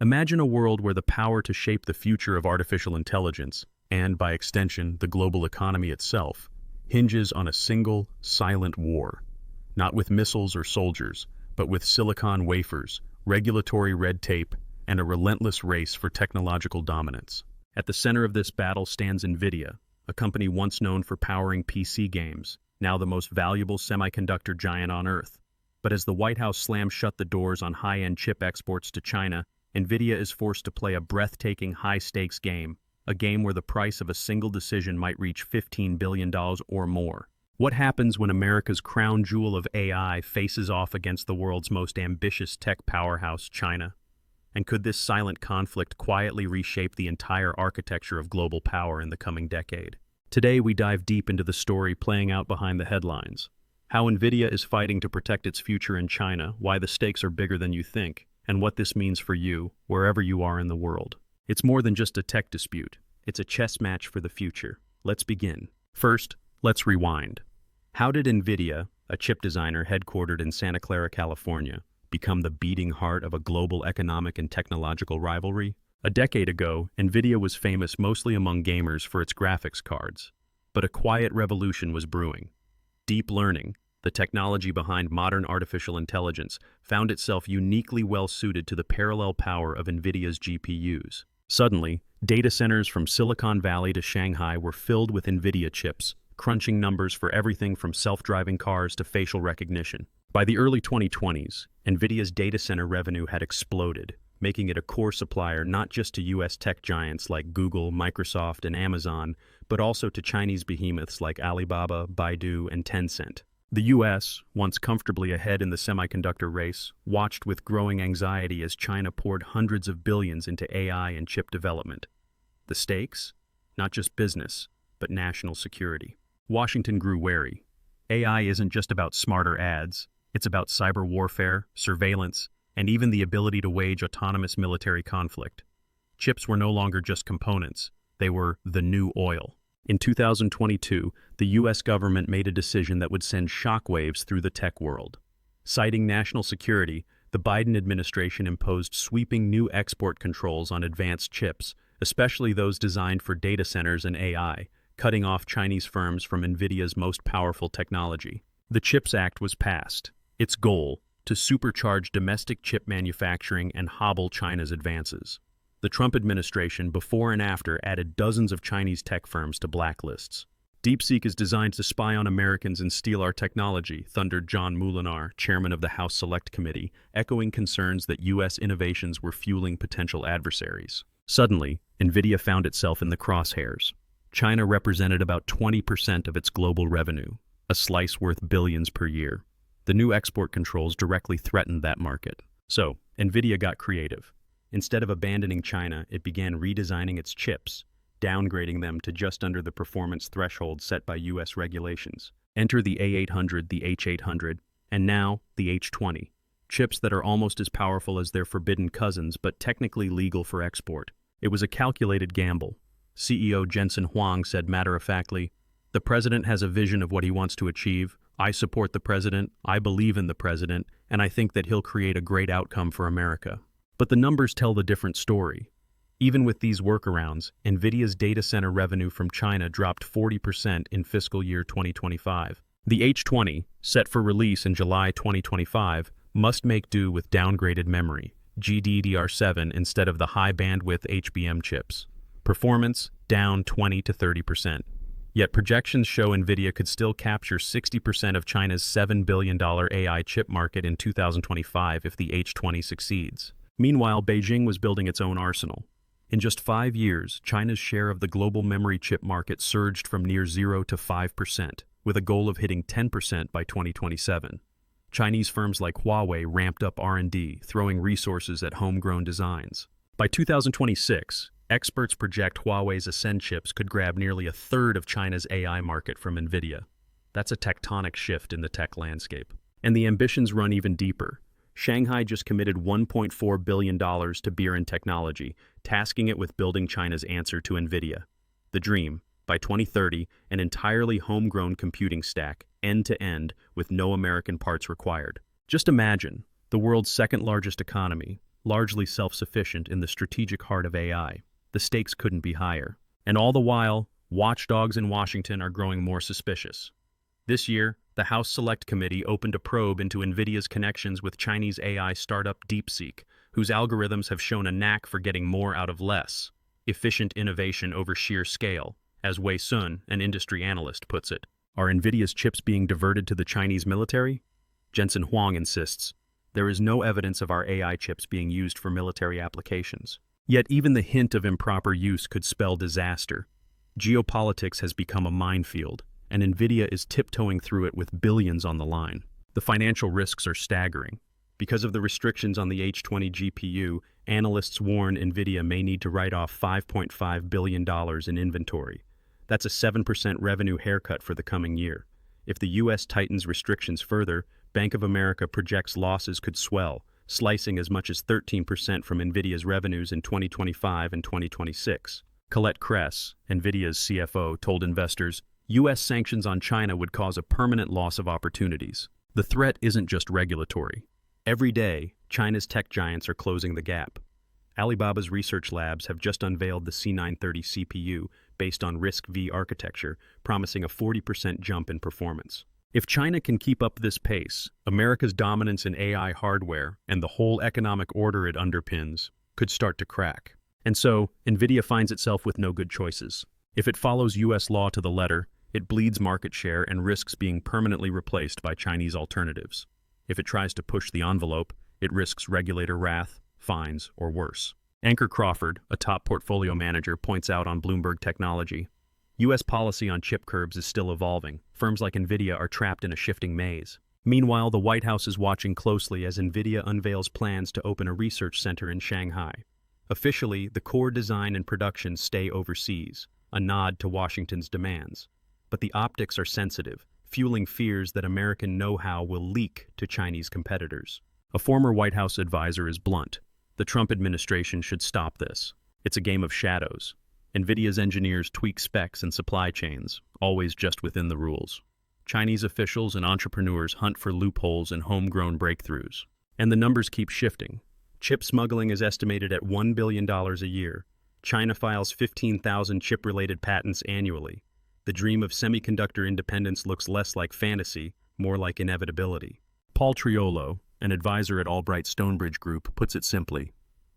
Imagine a world where the power to shape the future of artificial intelligence, and by extension, the global economy itself, hinges on a single, silent war. Not with missiles or soldiers, but with silicon wafers, regulatory red tape, and a relentless race for technological dominance. At the center of this battle stands Nvidia, a company once known for powering PC games, now the most valuable semiconductor giant on Earth. But as the White House slams shut the doors on high-end chip exports to China, Nvidia is forced to play a breathtaking high-stakes game, a game where the price of a single decision might reach $15 billion or more. What happens when America's crown jewel of AI faces off against the world's most ambitious tech powerhouse, China? And could this silent conflict quietly reshape the entire architecture of global power in the coming decade? Today, we dive deep into the story playing out behind the headlines. How Nvidia is fighting to protect its future in China, why the stakes are bigger than you think, and what this means for you, wherever you are in the world. It's more than just a tech dispute. It's a chess match for the future. Let's begin. First, let's rewind. How did Nvidia, a chip designer headquartered in Santa Clara, California, become the beating heart of a global economic and technological rivalry? A decade ago, Nvidia was famous mostly among gamers for its graphics cards. But a quiet revolution was brewing. Deep learning, the technology behind modern artificial intelligence, found itself uniquely well-suited to the parallel power of Nvidia's GPUs. Suddenly, data centers from Silicon Valley to Shanghai were filled with Nvidia chips, crunching numbers for everything from self-driving cars to facial recognition. By the early 2020s, Nvidia's data center revenue had exploded, making it a core supplier not just to US tech giants like Google, Microsoft, and Amazon, but also to Chinese behemoths like Alibaba, Baidu, and Tencent. The US, once comfortably ahead in the semiconductor race, watched with growing anxiety as China poured hundreds of billions into AI and chip development. The stakes? Not just business, but national security. Washington grew wary. AI isn't just about smarter ads. It's about cyber warfare, surveillance, and even the ability to wage autonomous military conflict. Chips were no longer just components. They were the new oil. In 2022, the U.S. government made a decision that would send shockwaves through the tech world. Citing national security, the Biden administration imposed sweeping new export controls on advanced chips, especially those designed for data centers and AI, cutting off Chinese firms from Nvidia's most powerful technology. The CHIPS Act was passed. Its goal, to supercharge domestic chip manufacturing and hobble China's advances. The Trump administration, before and after, added dozens of Chinese tech firms to blacklists. DeepSeek is designed to spy on Americans and steal our technology, thundered John Moulinar, chairman of the House Select Committee, echoing concerns that U.S. innovations were fueling potential adversaries. Suddenly, Nvidia found itself in the crosshairs. China represented about 20% of its global revenue, a slice worth billions per year. The new export controls directly threatened that market. So, Nvidia got creative. Instead of abandoning China, it began redesigning its chips, downgrading them to just under the performance threshold set by U.S. regulations. Enter the A800, the H800, and now the H20. Chips that are almost as powerful as their forbidden cousins, but technically legal for export. It was a calculated gamble. CEO Jensen Huang said matter-of-factly, "The president has a vision of what he wants to achieve. I support the president, I believe in the president, and I think that he'll create a great outcome for America." But the numbers tell the different story. Even with these workarounds, Nvidia's data center revenue from China dropped 40% in fiscal year 2025. The H20, set for release in July 2025, must make do with downgraded memory, GDDR7 instead of the high-bandwidth HBM chips. Performance, down 20 to 30%. Yet projections show Nvidia could still capture 60% of China's $7 billion AI chip market in 2025 if the H20 succeeds. Meanwhile, Beijing was building its own arsenal. In just 5 years, China's share of the global memory chip market surged from near 0 to 5%, with a goal of hitting 10% by 2027. Chinese firms like Huawei ramped up R&D, throwing resources at homegrown designs. By 2026, experts project Huawei's Ascend chips could grab nearly a third of China's AI market from Nvidia. That's a tectonic shift in the tech landscape. And the ambitions run even deeper. Shanghai just committed $1.4 billion to Biren Technology, tasking it with building China's answer to Nvidia. The dream, by 2030, an entirely homegrown computing stack, end-to-end, with no American parts required. Just imagine, the world's second-largest economy, largely self-sufficient in the strategic heart of AI. The stakes couldn't be higher. And all the while, watchdogs in Washington are growing more suspicious. This year, the House Select Committee opened a probe into Nvidia's connections with Chinese AI startup DeepSeek, whose algorithms have shown a knack for getting more out of less. Efficient innovation over sheer scale, as Wei Sun, an industry analyst, puts it. Are Nvidia's chips being diverted to the Chinese military? Jensen Huang insists, there is no evidence of our AI chips being used for military applications. Yet even the hint of improper use could spell disaster. Geopolitics has become a minefield, and Nvidia is tiptoeing through it with billions on the line. The financial risks are staggering. Because of the restrictions on the H20 GPU, analysts warn Nvidia may need to write off $5.5 billion in inventory. That's a 7% revenue haircut for the coming year. If the U.S. tightens restrictions further, Bank of America projects losses could swell, slicing as much as 13% from Nvidia's revenues in 2025 and 2026. Colette Kress, Nvidia's CFO, told investors, U.S. sanctions on China would cause a permanent loss of opportunities. The threat isn't just regulatory. Every day, China's tech giants are closing the gap. Alibaba's research labs have just unveiled the C930 CPU based on RISC-V architecture, promising a 40% jump in performance. If China can keep up this pace, America's dominance in AI hardware and the whole economic order it underpins could start to crack. And so, Nvidia finds itself with no good choices. If it follows U.S. law to the letter, it bleeds market share and risks being permanently replaced by Chinese alternatives. If it tries to push the envelope, it risks regulator wrath, fines, or worse. Anker Crawford, a top portfolio manager, points out on Bloomberg Technology, U.S. policy on chip curbs is still evolving. Firms like Nvidia are trapped in a shifting maze. Meanwhile, the White House is watching closely as Nvidia unveils plans to open a research center in Shanghai. Officially, the core design and production stay overseas, a nod to Washington's demands. But the optics are sensitive, fueling fears that American know-how will leak to Chinese competitors. A former White House advisor is blunt. The Trump administration should stop this. It's a game of shadows. Nvidia's engineers tweak specs and supply chains, always just within the rules. Chinese officials and entrepreneurs hunt for loopholes and homegrown breakthroughs. And the numbers keep shifting. Chip smuggling is estimated at $1 billion a year. China files 15,000 chip-related patents annually. The dream of semiconductor independence looks less like fantasy, more like inevitability. Paul Triolo, an advisor at Albright Stonebridge Group, puts it simply.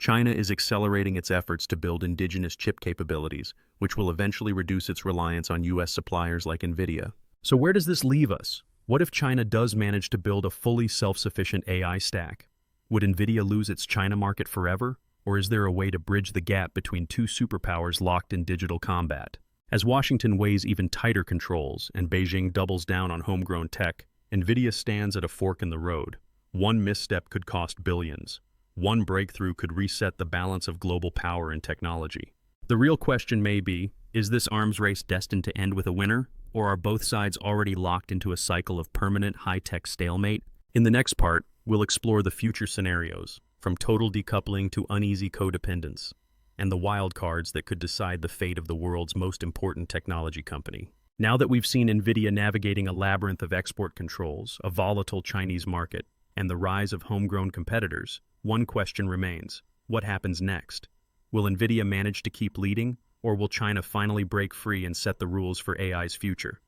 China is accelerating its efforts to build indigenous chip capabilities, which will eventually reduce its reliance on U.S. suppliers like Nvidia. So where does this leave us? What if China does manage to build a fully self-sufficient AI stack? Would Nvidia lose its China market forever? Or is there a way to bridge the gap between two superpowers locked in digital combat? As Washington weighs even tighter controls and Beijing doubles down on homegrown tech, Nvidia stands at a fork in the road. One misstep could cost billions. One breakthrough could reset the balance of global power and technology. The real question may be, is this arms race destined to end with a winner? Or are both sides already locked into a cycle of permanent high-tech stalemate? In the next part, we'll explore the future scenarios, from total decoupling to uneasy codependence, and the wild cards that could decide the fate of the world's most important technology company. Now that we've seen Nvidia navigating a labyrinth of export controls, a volatile Chinese market, and the rise of homegrown competitors, one question remains. What happens next? Will Nvidia manage to keep leading, or will China finally break free and set the rules for AI's future?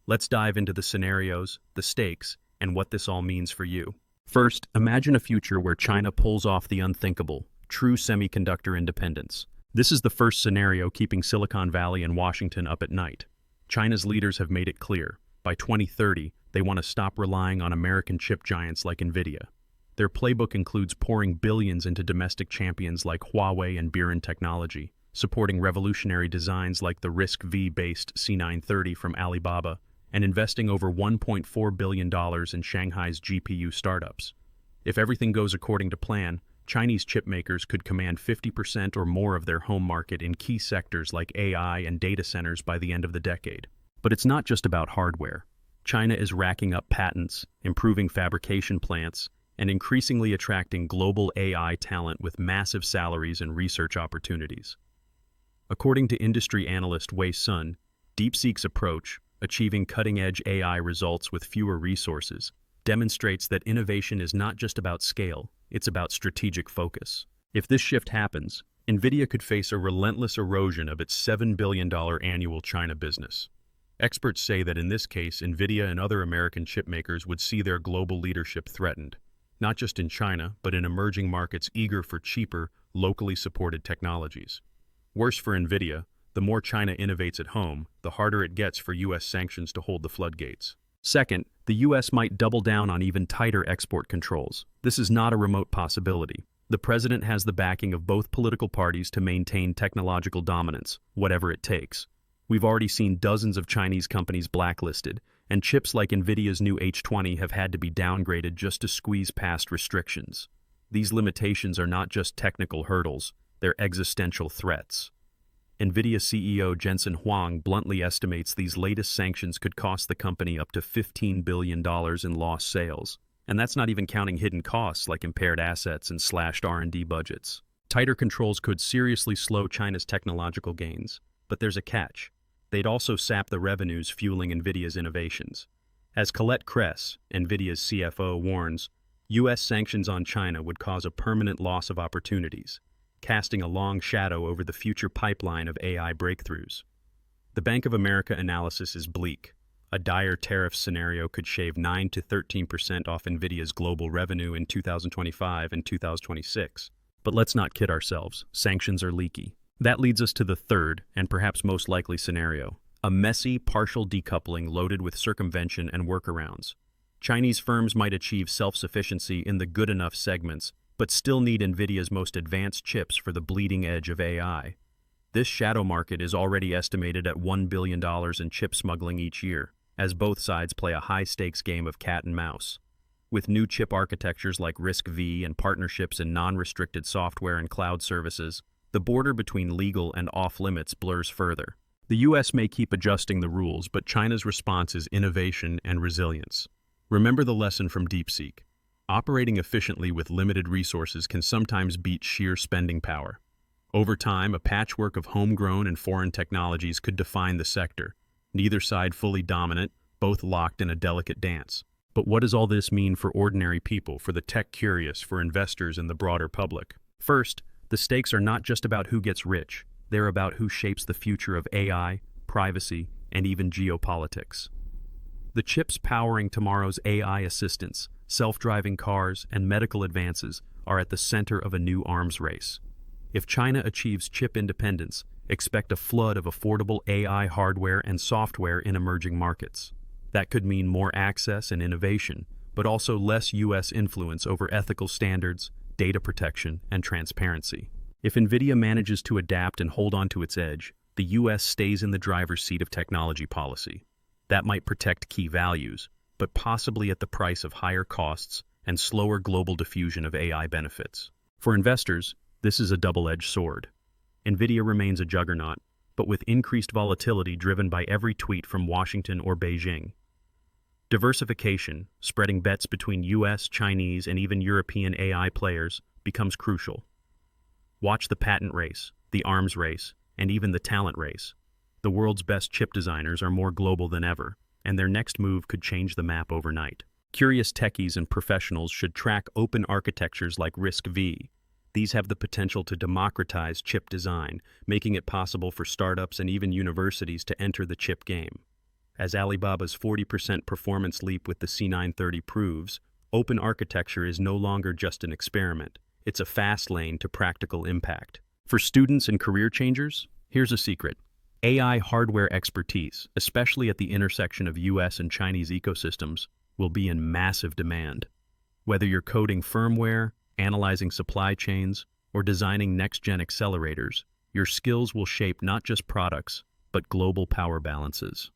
Let's dive into the scenarios, the stakes, and what this all means for you. First, imagine a future where China pulls off the unthinkable, true semiconductor independence. This is the first scenario keeping Silicon Valley and Washington up at night. China's leaders have made it clear. By 2030, they want to stop relying on American chip giants like Nvidia. Their playbook includes pouring billions into domestic champions like Huawei and Biren Technology, supporting revolutionary designs like the RISC-V-based C930 from Alibaba, and investing over $1.4 billion in Shanghai's GPU startups. If everything goes according to plan, Chinese chip makers could command 50% or more of their home market in key sectors like AI and data centers by the end of the decade. But it's not just about hardware. China is racking up patents, improving fabrication plants, and increasingly attracting global AI talent with massive salaries and research opportunities. According to industry analyst Wei Sun, DeepSeek's approach, achieving cutting-edge AI results with fewer resources, demonstrates that innovation is not just about scale, it's about strategic focus. If this shift happens, Nvidia could face a relentless erosion of its $7 billion annual China business. Experts say that in this case, Nvidia and other American chipmakers would see their global leadership threatened, not just in China, but in emerging markets eager for cheaper, locally supported technologies. Worse for Nvidia, the more China innovates at home, the harder it gets for U.S. sanctions to hold the floodgates. Second, the U.S. might double down on even tighter export controls. This is not a remote possibility. The president has the backing of both political parties to maintain technological dominance, whatever it takes. We've already seen dozens of Chinese companies blacklisted, and chips like Nvidia's new H20 have had to be downgraded just to squeeze past restrictions. These limitations are not just technical hurdles, they're existential threats. Nvidia CEO Jensen Huang bluntly estimates these latest sanctions could cost the company up to $15 billion in lost sales. And that's not even counting hidden costs like impaired assets and slashed R&D budgets. Tighter controls could seriously slow China's technological gains, but there's a catch. They'd also sap the revenues fueling Nvidia's innovations. As Colette Kress, Nvidia's CFO, warns, U.S. sanctions on China would cause a permanent loss of opportunities, casting a long shadow over the future pipeline of AI breakthroughs. The Bank of America analysis is bleak. A dire tariff scenario could shave 9 to 13% off Nvidia's global revenue in 2025 and 2026. But let's not kid ourselves, sanctions are leaky. That leads us to the third, and perhaps most likely scenario, a messy, partial decoupling loaded with circumvention and workarounds. Chinese firms might achieve self-sufficiency in the good enough segments, but still need Nvidia's most advanced chips for the bleeding edge of AI. This shadow market is already estimated at $1 billion in chip smuggling each year, as both sides play a high-stakes game of cat and mouse. With new chip architectures like RISC-V and partnerships in non-restricted software and cloud services, the border between legal and off-limits blurs further. The U.S. may keep adjusting the rules, but China's response is innovation and resilience. Remember the lesson from DeepSeek. Operating efficiently with limited resources can sometimes beat sheer spending power. Over time, a patchwork of homegrown and foreign technologies could define the sector, neither side fully dominant, both locked in a delicate dance. But what does all this mean for ordinary people, for the tech-curious, for investors and the broader public? First, the stakes are not just about who gets rich, they're about who shapes the future of AI, privacy, and even geopolitics. The chips powering tomorrow's AI assistants, self-driving cars, and medical advances are at the center of a new arms race. If China achieves chip independence, expect a flood of affordable AI hardware and software in emerging markets. That could mean more access and innovation, but also less U.S. influence over ethical standards, data protection, and transparency. If Nvidia manages to adapt and hold on to its edge, the U.S. stays in the driver's seat of technology policy. That might protect key values, but possibly at the price of higher costs and slower global diffusion of AI benefits. For investors, this is a double-edged sword. Nvidia remains a juggernaut, but with increased volatility driven by every tweet from Washington or Beijing. Diversification, spreading bets between US, Chinese, and even European AI players, becomes crucial. Watch the patent race, the arms race, and even the talent race. The world's best chip designers are more global than ever, and their next move could change the map overnight. Curious techies and professionals should track open architectures like RISC-V. These have the potential to democratize chip design, making it possible for startups and even universities to enter the chip game. As Alibaba's 40% performance leap with the C930 proves, open architecture is no longer just an experiment. It's a fast lane to practical impact. For students and career changers, here's a secret. AI hardware expertise, especially at the intersection of US and Chinese ecosystems, will be in massive demand. Whether you're coding firmware, analyzing supply chains, or designing next-gen accelerators, your skills will shape not just products, but global power balances.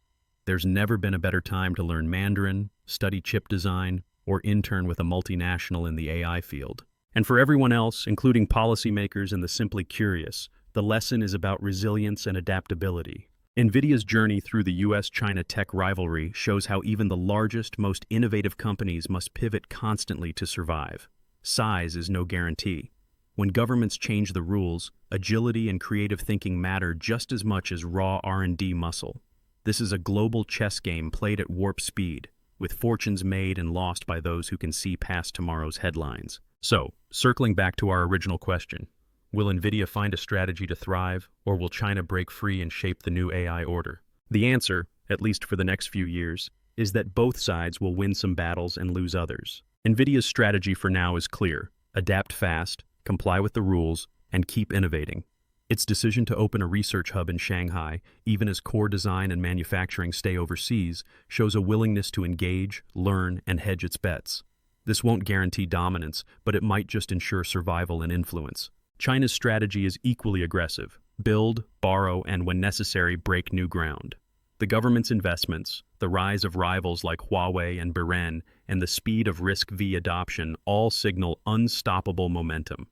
There's never been a better time to learn Mandarin, study chip design, or intern with a multinational in the AI field. And for everyone else, including policymakers and the simply curious, the lesson is about resilience and adaptability. Nvidia's journey through the US-China tech rivalry shows how even the largest, most innovative companies must pivot constantly to survive. Size is no guarantee. When governments change the rules, agility and creative thinking matter just as much as raw R&D muscle. This is a global chess game played at warp speed, with fortunes made and lost by those who can see past tomorrow's headlines. So, circling back to our original question, will Nvidia find a strategy to thrive, or will China break free and shape the new AI order? The answer, at least for the next few years, is that both sides will win some battles and lose others. Nvidia's strategy for now is clear: adapt fast, comply with the rules, and keep innovating. Its decision to open a research hub in Shanghai, even as core design and manufacturing stay overseas, shows a willingness to engage, learn, and hedge its bets. This won't guarantee dominance, but it might just ensure survival and influence. China's strategy is equally aggressive: build, borrow, and when necessary, break new ground. The government's investments, the rise of rivals like Huawei and Biren, and the speed of risk-V adoption all signal unstoppable momentum.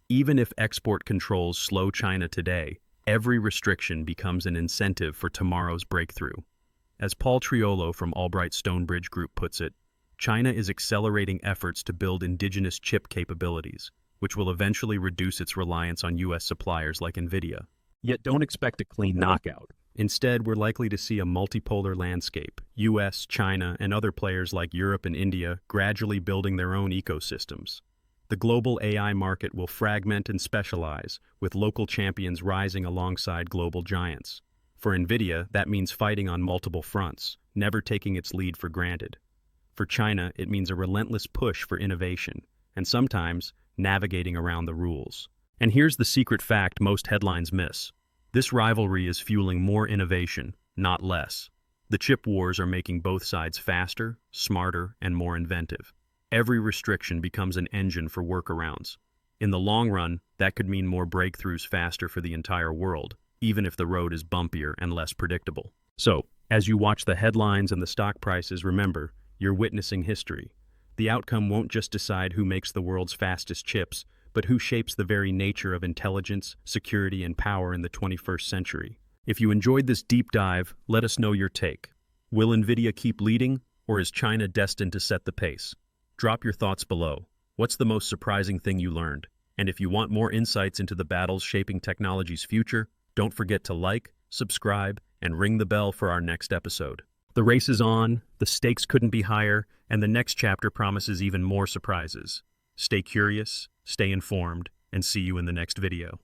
Even if export controls slow China today, every restriction becomes an incentive for tomorrow's breakthrough. As Paul Triolo from Albright Stonebridge Group puts it, China is accelerating efforts to build indigenous chip capabilities, which will eventually reduce its reliance on U.S. suppliers like Nvidia. Yet don't expect a clean knockout. Instead, we're likely to see a multipolar landscape, US, China, and other players like Europe and India gradually building their own ecosystems. The global AI market will fragment and specialize, with local champions rising alongside global giants. For Nvidia, that means fighting on multiple fronts, never taking its lead for granted. For China, it means a relentless push for innovation, and sometimes navigating around the rules. And here's the secret fact most headlines miss. This rivalry is fueling more innovation, not less. The chip wars are making both sides faster, smarter, and more inventive. Every restriction becomes an engine for workarounds. In the long run, that could mean more breakthroughs faster for the entire world, even if the road is bumpier and less predictable. So, as you watch the headlines and the stock prices, remember, you're witnessing history. The outcome won't just decide who makes the world's fastest chips, but who shapes the very nature of intelligence, security, and power in the 21st century. If you enjoyed this deep dive, let us know your take. Will Nvidia keep leading, or is China destined to set the pace? Drop your thoughts below. What's the most surprising thing you learned? And if you want more insights into the battles shaping technology's future, don't forget to like, subscribe, and ring the bell for our next episode. The race is on, the stakes couldn't be higher, and the next chapter promises even more surprises. Stay curious, stay informed, and see you in the next video.